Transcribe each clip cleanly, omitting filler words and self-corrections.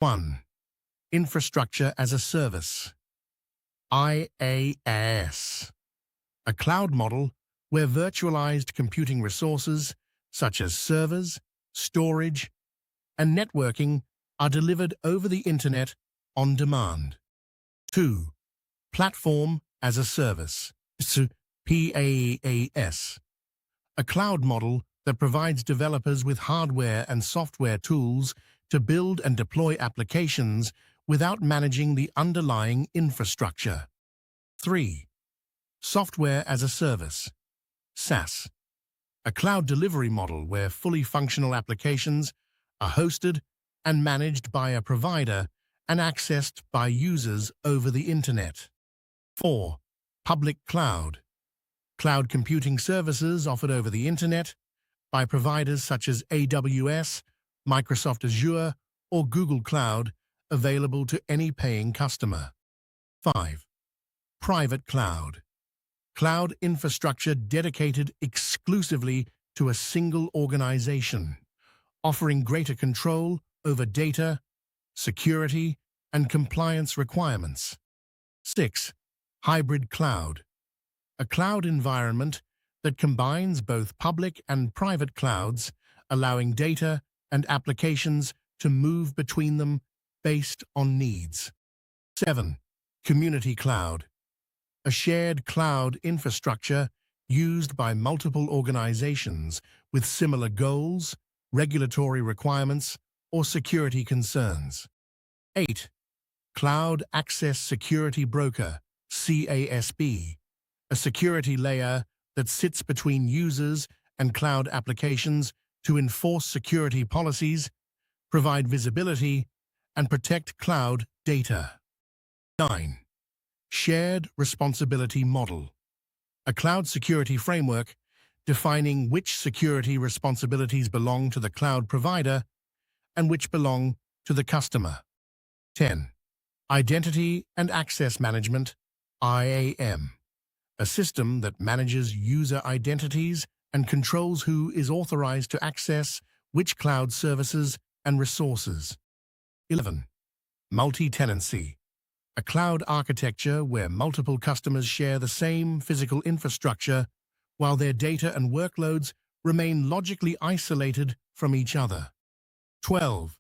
1. Infrastructure as a Service, IaaS, a cloud model where virtualized computing resources such as servers, storage, and networking are delivered over the Internet on demand. 2. Platform as a Service, PaaS, a cloud model that provides developers with hardware and software tools to build and deploy applications without managing the underlying infrastructure. 3. Software as a Service, SaaS, a cloud delivery model where fully functional applications are hosted and managed by a provider and accessed by users over the Internet. 4. Public cloud, cloud computing services offered over the Internet by providers such as AWS, Microsoft Azure, or Google Cloud, available to any paying customer. 5. Private cloud, cloud infrastructure dedicated exclusively to a single organization, offering greater control over data, security, and compliance requirements. 6. Hybrid cloud, a cloud environment that combines both public and private clouds, allowing data and applications to move between them based on needs. 7. Community cloud, a shared cloud infrastructure used by multiple organizations with similar goals, regulatory requirements, or security concerns. 8. Cloud Access Security Broker, CASB, a security layer that sits between users and cloud applications to enforce security policies, provide visibility, and protect cloud data. 9. Shared Responsibility Model, a cloud security framework defining which security responsibilities belong to the cloud provider and which belong to the customer. 10. Identity and Access Management, IAM, a system that manages user identities and controls who is authorized to access which cloud services and resources. 11. Multi-tenancy, a cloud architecture where multiple customers share the same physical infrastructure while their data and workloads remain logically isolated from each other. 12.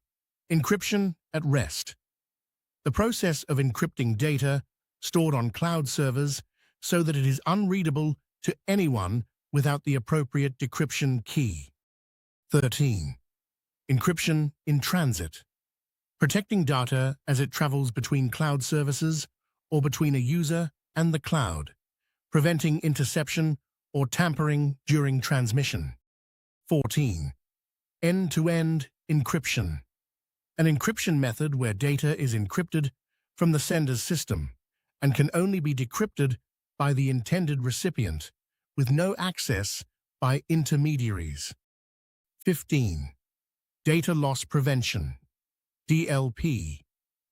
Encryption at rest, the process of encrypting data stored on cloud servers so that it is unreadable to anyone without the appropriate decryption key. 13. Encryption in transit, protecting data as it travels between cloud services or between a user and the cloud, preventing interception or tampering during transmission. 14. End-to-end encryption, an encryption method where data is encrypted from the sender's system and can only be decrypted by the intended recipient, with no access by intermediaries. 15. Data loss prevention, DLP,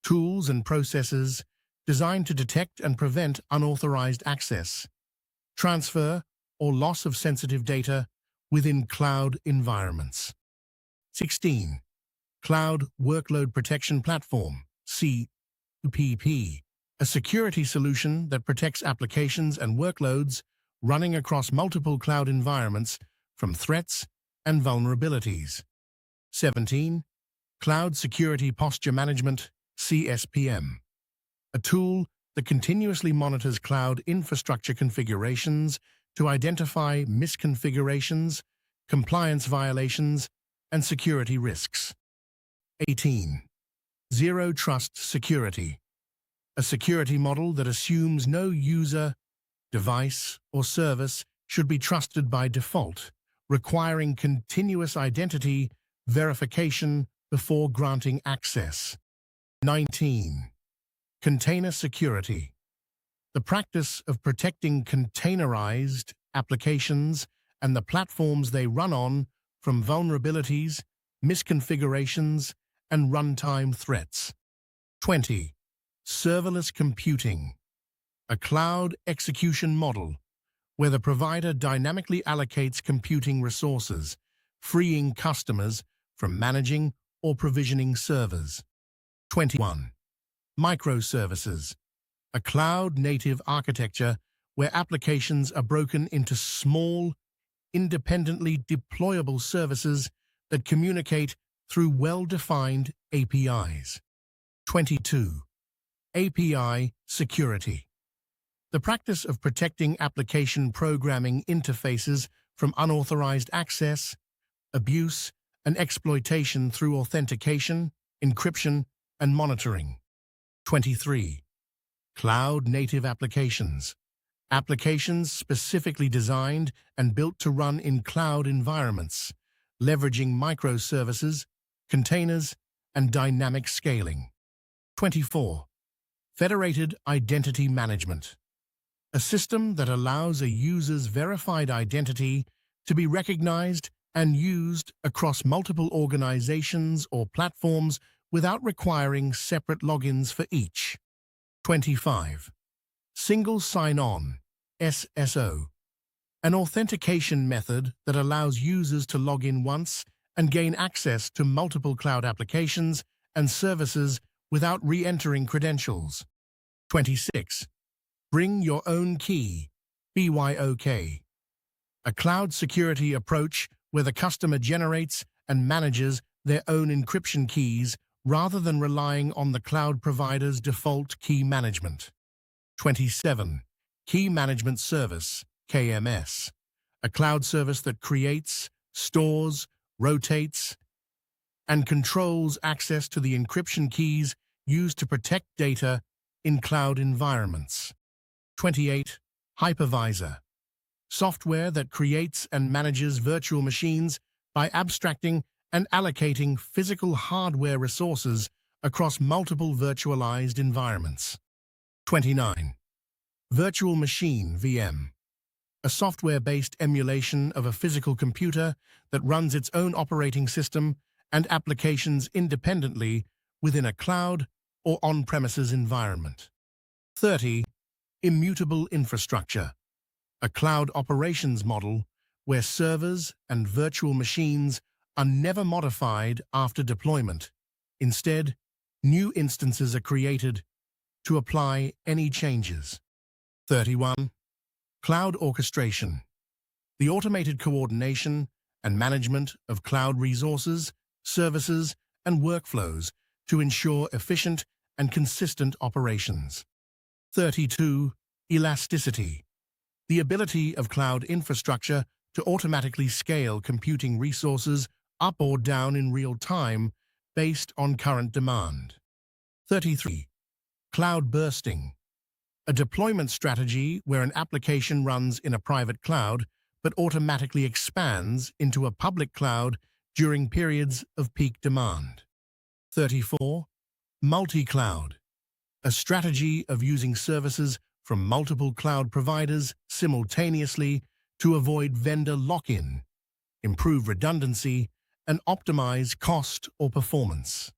tools and processes designed to detect and prevent unauthorized access, transfer, or loss of sensitive data within cloud environments. 16. Cloud Workload Protection Platform, CWPP, a security solution that protects applications and workloads running across multiple cloud environments from threats and vulnerabilities. 17. Cloud Security Posture Management, CSPM, a tool that continuously monitors cloud infrastructure configurations to identify misconfigurations, compliance violations, and security risks. 18. Zero Trust Security, a security model that assumes no user, device, or service should be trusted by default, requiring continuous identity verification before granting access. 19. Container Security, the practice of protecting containerized applications and the platforms they run on from vulnerabilities, misconfigurations, and runtime threats. 20. Serverless computing, a cloud execution model where the provider dynamically allocates computing resources, freeing customers from managing or provisioning servers. 21. Microservices, a cloud-native architecture where applications are broken into small, independently deployable services that communicate through well-defined APIs. 22. API security, the practice of protecting application programming interfaces from unauthorized access, abuse, and exploitation through authentication, encryption, and monitoring. 23. Cloud-native applications, applications specifically designed and built to run in cloud environments, leveraging microservices, containers, and dynamic scaling. 24. Federated identity management, a system that allows a user's verified identity to be recognized and used across multiple organizations or platforms without requiring separate logins for each. 25. Single sign-on, SSO, an authentication method that allows users to log in once and gain access to multiple cloud applications and services without re-entering credentials. 26. Bring your own key, BYOK, a cloud security approach where the customer generates and manages their own encryption keys rather than relying on the cloud provider's default key management. 27. Key Management Service, KMS, a cloud service that creates, stores, rotates, and controls access to the encryption keys used to protect data in cloud environments. 28. Hypervisor, software that creates and manages virtual machines by abstracting and allocating physical hardware resources across multiple virtualized environments. 29. Virtual Machine, VM, a software-based emulation of a physical computer that runs its own operating system and applications independently within a cloud or on-premises environment. 30. Immutable infrastructure, a cloud operations model where servers and virtual machines are never modified after deployment. Instead, new instances are created to apply any changes. 31. Cloud orchestration, the automated coordination and management of cloud resources, services, and workflows to ensure efficient and consistent operations. 32. Elasticity, the ability of cloud infrastructure to automatically scale computing resources up or down in real time based on current demand. 33. Cloud bursting, a deployment strategy where an application runs in a private cloud but automatically expands into a public cloud during periods of peak demand. 34. Multi-cloud, a strategy of using services from multiple cloud providers simultaneously to avoid vendor lock-in, improve redundancy, and optimize cost or performance.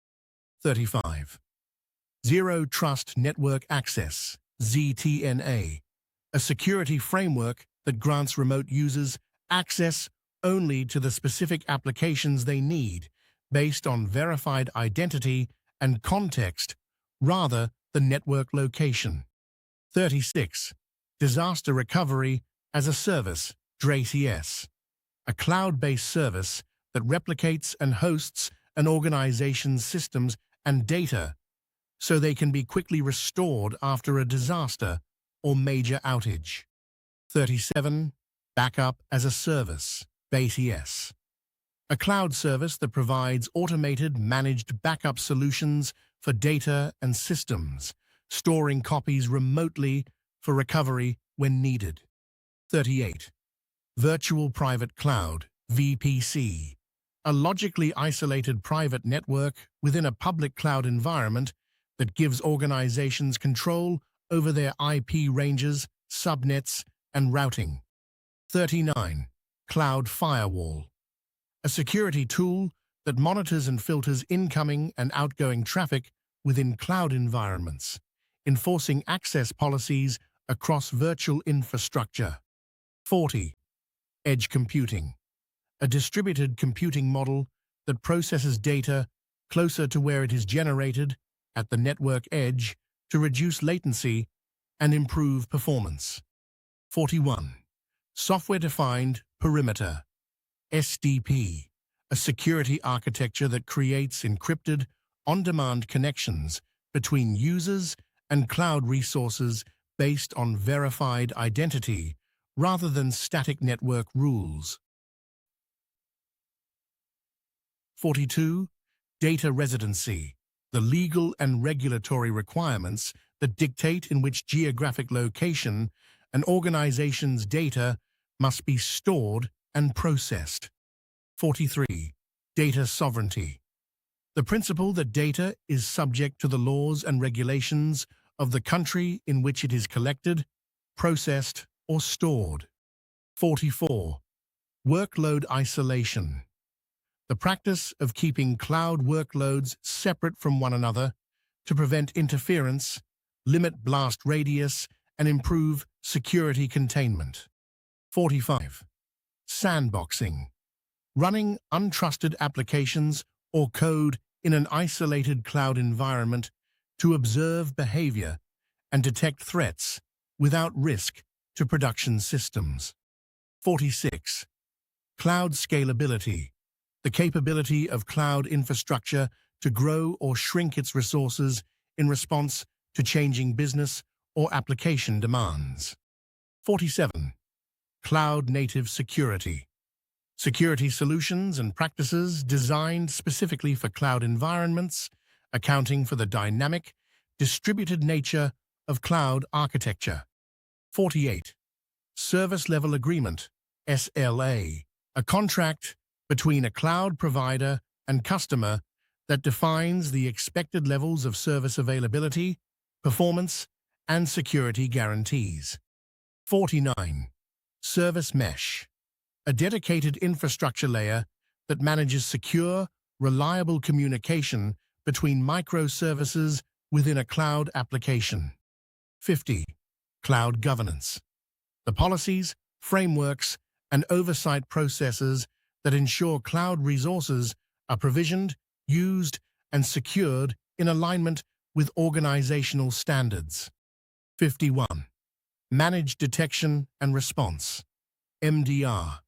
35. Zero Trust Network Access, ZTNA, a security framework that grants remote users access only to the specific applications they need based on verified identity and context rather than network location. 36. Disaster Recovery as a Service, DRACS, a cloud-based service that replicates and hosts an organization's systems and data so they can be quickly restored after a disaster or major outage. 37. Backup as a Service, BASES, a cloud service that provides automated managed backup solutions for data and systems, storing copies remotely for recovery when needed. 38. Virtual Private Cloud, VPC, a logically isolated private network within a public cloud environment that gives organizations control over their IP ranges, subnets, and routing. 39. Cloud Firewall, a security tool that monitors and filters incoming and outgoing traffic within cloud environments, enforcing access policies across virtual infrastructure. 40. Edge computing, a distributed computing model that processes data closer to where it is generated at the network edge to reduce latency and improve performance. 41. Software-defined perimeter, SDP, a security architecture that creates encrypted, on-demand connections between users and cloud resources based on verified identity rather than static network rules. 42. Data residency, the legal and regulatory requirements that dictate in which geographic location an organization's data must be stored and processed. 43. Data sovereignty, the principle that data is subject to the laws and regulations of the country in which it is collected, processed, or stored. 44. Workload isolation, the practice of keeping cloud workloads separate from one another to prevent interference, limit blast radius, and improve security containment. 45. Sandboxing, running untrusted applications or code in an isolated cloud environment to observe behavior and detect threats without risk to production systems. 46. Cloud scalability, the capability of cloud infrastructure to grow or shrink its resources in response to changing business or application demands. 47. Cloud-native security, security solutions and practices designed specifically for cloud environments, accounting for the dynamic, distributed nature of cloud architecture. 48. Service Level Agreement, SLA, a contract between a cloud provider and customer that defines the expected levels of service availability, performance, and security guarantees. 49. Service Mesh, a dedicated infrastructure layer that manages secure, reliable communication between microservices within a cloud application. 50. Cloud governance, the policies, frameworks, and oversight processes that ensure cloud resources are provisioned, used, and secured in alignment with organizational standards. 51. Managed Detection and Response, MDR,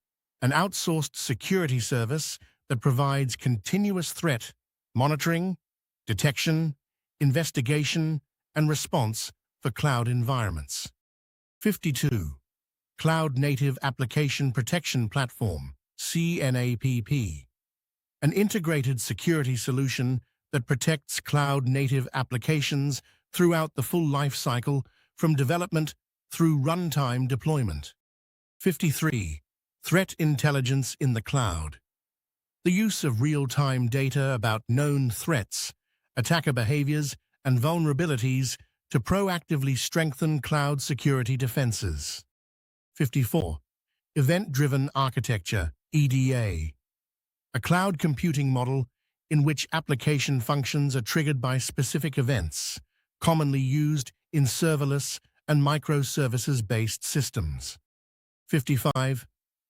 an outsourced security service that provides continuous threat monitoring, detection, investigation, and response for cloud environments. 52. Cloud Native Application Protection Platform, CNAPP, an integrated security solution that protects cloud-native applications throughout the full life cycle from development through runtime deployment. 53. Threat intelligence in the cloud, the use of real-time data about known threats, attacker behaviors, and vulnerabilities to proactively strengthen cloud security defenses. 54. Event-driven architecture, EDA, a cloud computing model in which application functions are triggered by specific events, commonly used in serverless and microservices-based systems. 55.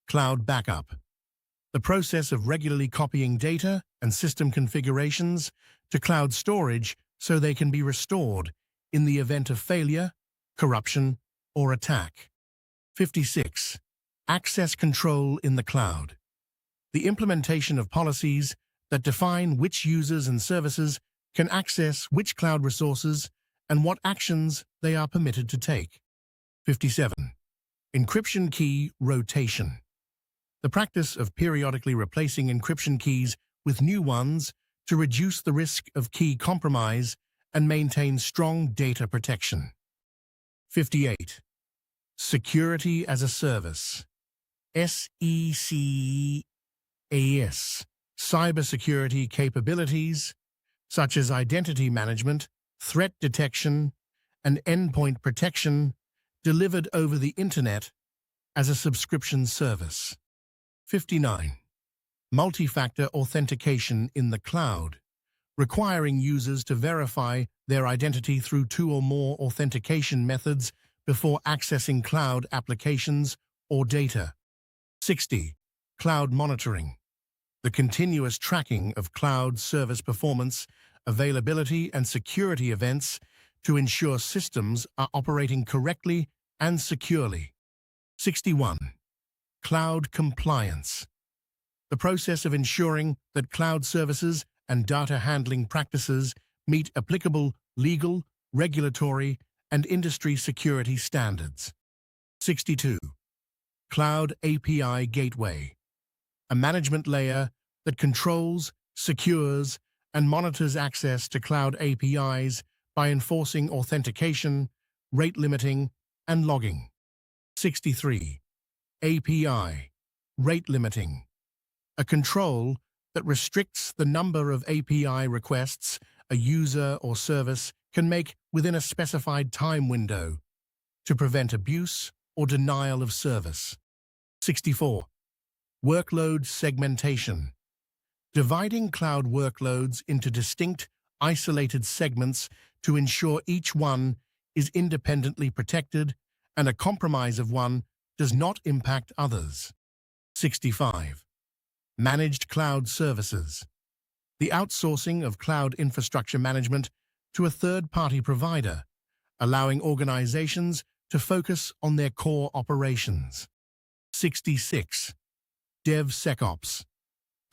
Cloud backup, the process of regularly copying data and system configurations to cloud storage so they can be restored in the event of failure, corruption, or attack. 56. Access control in the cloud, the implementation of policies that define which users and services can access which cloud resources and what actions they are permitted to take. 57. Encryption key rotation, the practice of periodically replacing encryption keys with new ones to reduce the risk of key compromise and maintain strong data protection. 58. Security as a Service, SECAS, cybersecurity capabilities such as identity management, threat detection, and endpoint protection delivered over the Internet as a subscription service. 59. Multi-factor authentication in the cloud, requiring users to verify their identity through 2 or more authentication methods before accessing cloud applications or data. 60. Cloud monitoring, the continuous tracking of cloud service performance availability, and security events to ensure systems are operating correctly and securely. 61. Cloud compliance. The process of ensuring that cloud services and data handling practices meet applicable legal, regulatory, and industry security standards. 62. Cloud API Gateway. A management layer that controls, secures, and monitors access to cloud APIs by enforcing authentication, rate limiting, and logging. 63. API Rate Limiting. A control that restricts the number of API requests a user or service can make within a specified time window to prevent abuse or denial of service. 64. Workload segmentation. Dividing cloud workloads into distinct, isolated segments to ensure each one is independently protected and a compromise of one does not impact others. 65. Managed cloud services. The outsourcing of cloud infrastructure management to a third-party provider, allowing organizations to focus on their core operations. 66. DevSecOps.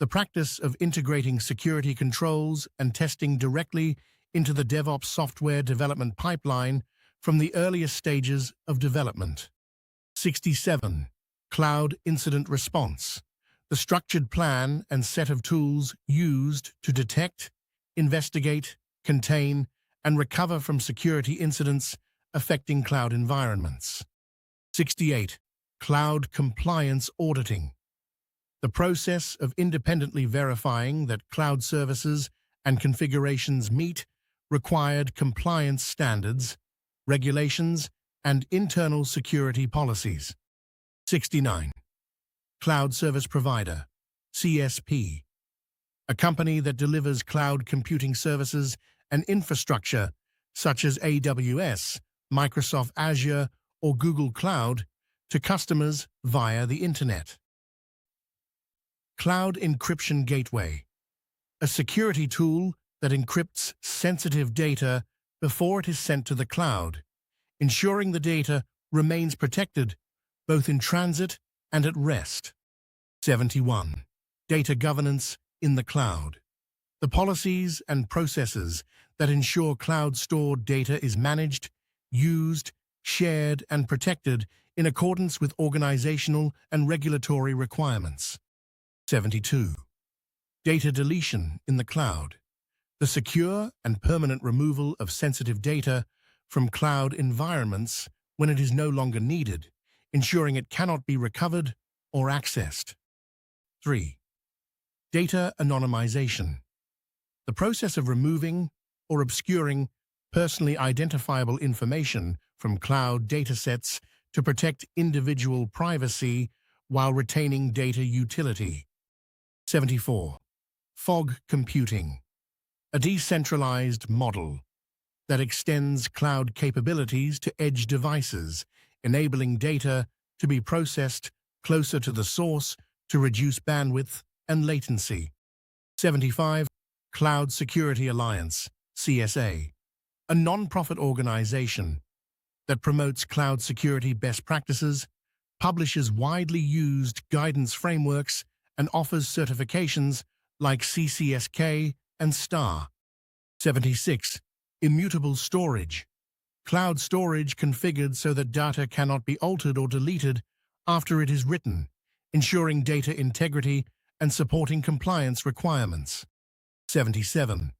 The practice of integrating security controls and testing directly into the DevOps software development pipeline from the earliest stages of development. 67. Cloud Incident Response. The structured plan and set of tools used to detect, investigate, contain, and recover from security incidents affecting cloud environments. 68. Cloud Compliance Auditing. The process of independently verifying that cloud services and configurations meet required compliance standards, regulations, and internal security policies. 69. Cloud Service Provider, CSP. A company that delivers cloud computing services and infrastructure such as AWS, Microsoft Azure, or Google Cloud to customers via the Internet. Cloud Encryption Gateway. A security tool that encrypts sensitive data before it is sent to the cloud, ensuring the data remains protected both in transit and at rest. 71. Data governance in the cloud. The policies and processes that ensure cloud-stored data is managed, used, shared, and protected in accordance with organizational and regulatory requirements. 72. Data deletion in the cloud. The secure and permanent removal of sensitive data from cloud environments when it is no longer needed, ensuring it cannot be recovered or accessed. 3. Data anonymization. The process of removing or obscuring personally identifiable information from cloud datasets to protect individual privacy while retaining data utility. 74. Fog computing. A decentralized model that extends cloud capabilities to edge devices, enabling data to be processed closer to the source to reduce bandwidth and latency. 75. Cloud Security Alliance, CSA. A non-profit organization that promotes cloud security best practices, publishes widely used guidance frameworks, and offers certifications like CCSK and STAR. 76. Immutable storage. Cloud storage configured so that data cannot be altered or deleted after it is written, ensuring data integrity and supporting compliance requirements. 77.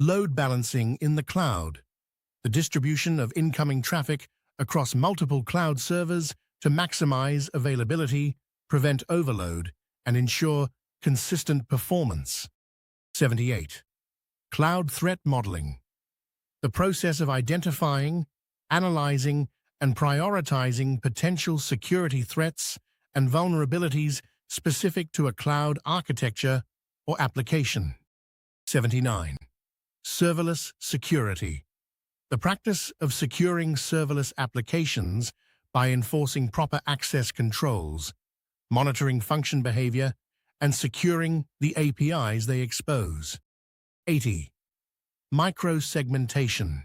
Load balancing in the cloud. The distribution of incoming traffic across multiple cloud servers to maximize availability, prevent overload, and ensure consistent performance. 78. Cloud threat modeling. The process of identifying, analyzing, and prioritizing potential security threats and vulnerabilities specific to a cloud architecture or application. 79. Serverless security. The practice of securing serverless applications by enforcing proper access controls, monitoring function behavior, and securing the APIs they expose. 80. Microsegmentation,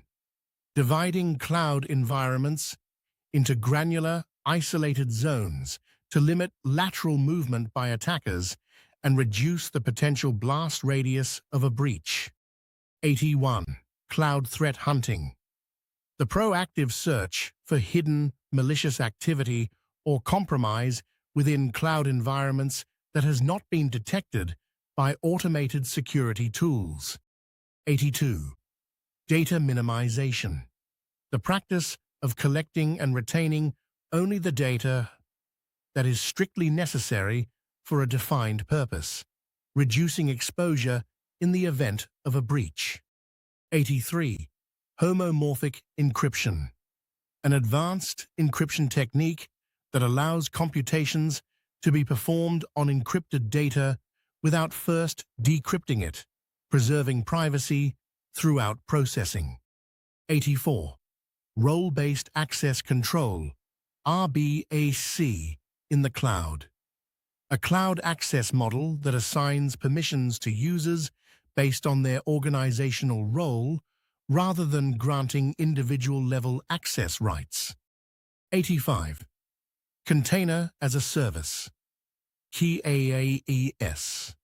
dividing cloud environments into granular, isolated zones to limit lateral movement by attackers and reduce the potential blast radius of a breach. 81. Cloud threat hunting, the proactive search for hidden malicious activity or compromise within cloud environments that has not been detected by automated security tools. 82. Data minimization, the practice of collecting and retaining only the data that is strictly necessary for a defined purpose, reducing exposure in the event of a breach. 83. Homomorphic encryption, an advanced encryption technique that allows computations to be performed on encrypted data without first decrypting it, preserving privacy throughout processing. 84. Role-based access control, RBAC, in the cloud, a cloud access model that assigns permissions to users based on their organizational role rather than granting individual-level access rights. 85. Container as a service, KaaS,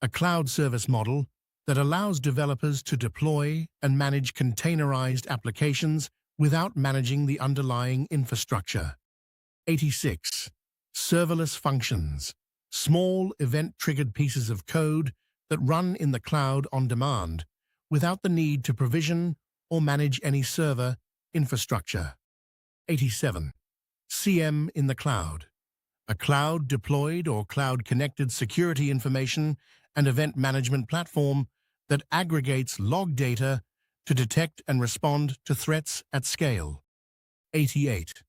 a cloud service model that allows developers to deploy and manage containerized applications without managing the underlying infrastructure. 86. Serverless functions, small event-triggered pieces of code that run in the cloud on demand without the need to provision or manage any server infrastructure. 87. CM in the cloud, a cloud-deployed or cloud-connected security information and event management platform that aggregates log data to detect and respond to threats at scale. 88.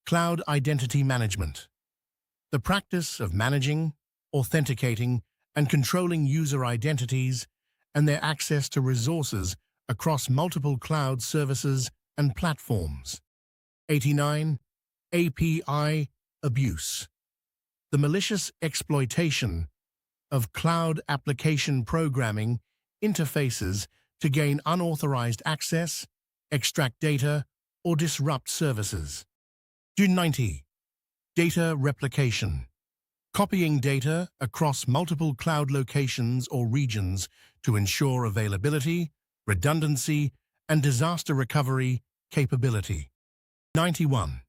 Cloud identity management, the practice of managing, authenticating, and controlling user identities and their access to resources across multiple cloud services and platforms. 89. API abuse, the malicious exploitation of cloud application programming interfaces to gain unauthorized access, extract data, or disrupt services. 90. Data replication, copying data across multiple cloud locations or regions to ensure availability, redundancy, and disaster recovery capability. 91.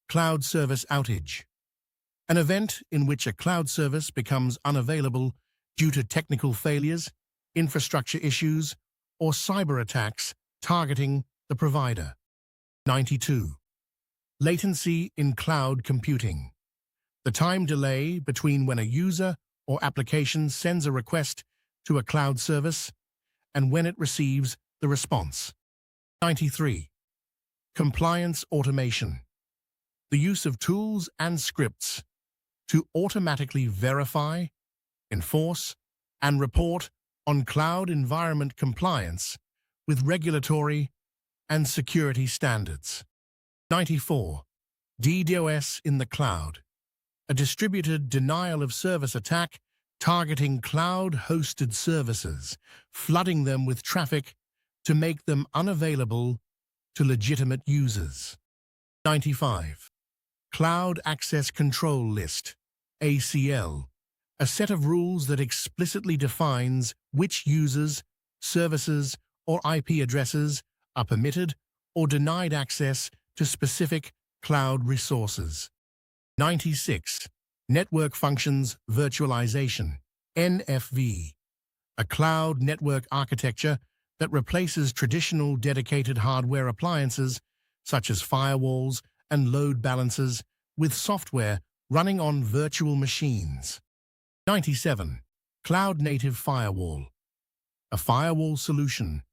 Cloud service outage, an event in which a cloud service becomes unavailable due to technical failures, infrastructure issues, or cyber attacks targeting the provider. 92. Latency in cloud computing, the time delay between when a user or application sends a request to a cloud service and when it receives the response. 93. Compliance automation, the use of tools and scripts to automatically verify, enforce, and report on cloud environment compliance with regulatory and security standards. 94. DDoS in the cloud, a distributed denial-of-service attack targeting cloud-hosted services, flooding them with traffic to make them unavailable to legitimate users. 95. Cloud Access Control List, ACL, a set of rules that explicitly defines which users, services, or IP addresses are permitted or denied access to specific cloud resources. 96. Network Functions Virtualization, NFV, a cloud network architecture that replaces traditional dedicated hardware appliances such as firewalls and load balancers with software running on virtual machines. 97. Cloud Native Firewall, a firewall solution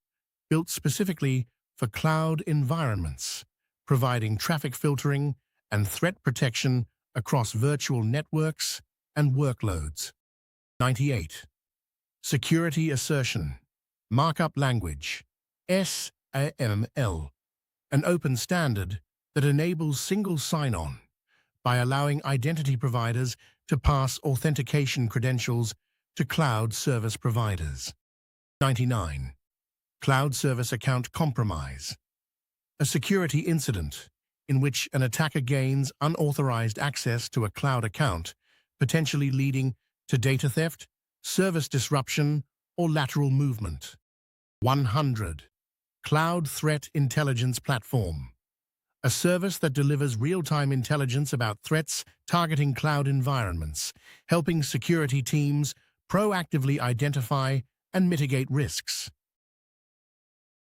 built specifically for cloud environments, providing traffic filtering and threat protection across virtual networks and workloads. 98. Security Assertion Markup Language, SAML, an open standard that enables single sign-on by allowing identity providers to pass authentication credentials to cloud service providers. 99. Cloud service account compromise. A security incident in which an attacker gains unauthorized access to a cloud account, potentially leading to data theft, service disruption, or lateral movement. 100. Cloud Threat Intelligence Platform. A service that delivers real-time intelligence about threats targeting cloud environments, helping security teams proactively identify and mitigate risks.